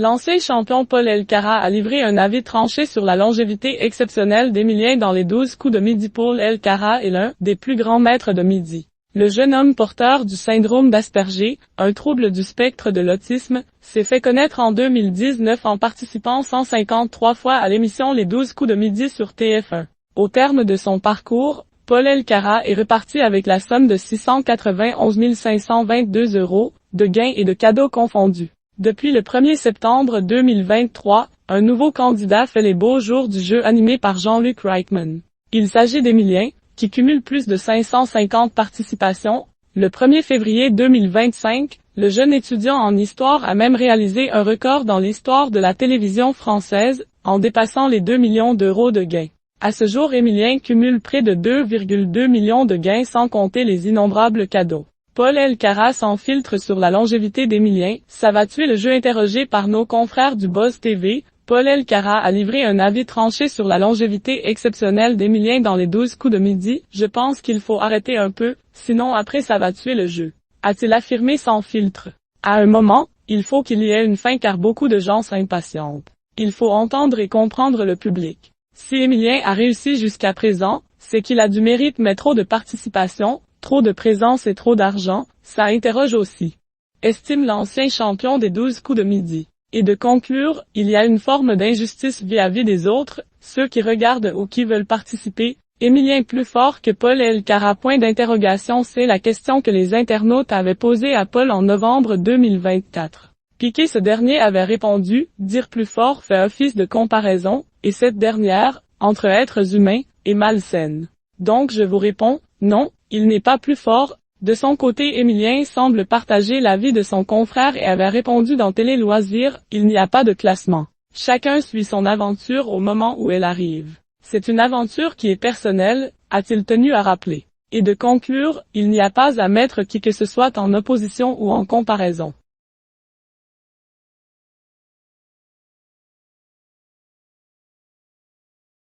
L'ancien champion Paul Elkarat a livré un avis tranché sur la longévité exceptionnelle d'Emilien dans les 12 coups de midi. Paul Elkarat est l'un des plus grands maîtres de midi. Le jeune homme porteur du syndrome d'Asperger, un trouble du spectre de l'autisme, s'est fait connaître en 2019 en participant 153 fois à l'émission Les 12 coups de midi sur TF1. Au terme de son parcours, Paul Elkarat est reparti avec la somme de 691 522 € de gains et de cadeaux confondus. Depuis le 1er septembre 2023, un nouveau candidat fait les beaux jours du jeu animé par Jean-Luc Reichmann. Il s'agit d'Emilien, qui cumule plus de 550 participations. Le 1er février 2025, le jeune étudiant en histoire a même réalisé un record dans l'histoire de la télévision française, en dépassant les 2 millions d'euros de gains. À ce jour, Emilien cumule près de 2,2 millions de gains sans compter les innombrables cadeaux. Paul Elkarat sans filtre sur la longévité d'Emilien. Ça va tuer le jeu? Interrogé par nos confrères du Buzz TV, Paul Elkarat a livré un avis tranché sur la longévité exceptionnelle d'Emilien dans les 12 coups de midi. Je pense qu'il faut arrêter un peu, sinon après ça va tuer le jeu, a-t-il affirmé sans filtre. À un moment, il faut qu'il y ait une fin car beaucoup de gens s'impatientent. Il faut entendre et comprendre le public. Si Emilien a réussi jusqu'à présent, c'est qu'il a du mérite mais trop de participation, trop de présence et trop d'argent, ça interroge aussi, estime l'ancien champion des 12 coups de midi. Et de conclure, il y a une forme d'injustice vis-à-vis des autres, ceux qui regardent ou qui veulent participer. Emilien plus fort que Paul Elkarat? Point d'interrogation. C'est la question que les internautes avaient posée à Paul en novembre 2024. Piqué, ce dernier avait répondu, dire plus fort fait office de comparaison, et cette dernière, entre êtres humains, est malsaine. Donc je vous réponds, non, il n'est pas plus fort. De son côté, Emilien semble partager l'avis de son confrère et avait répondu dans Télé Loisirs, il n'y a pas de classement. Chacun suit son aventure au moment où elle arrive. C'est une aventure qui est personnelle, a-t-il tenu à rappeler. Et de conclure, il n'y a pas à mettre qui que ce soit en opposition ou en comparaison.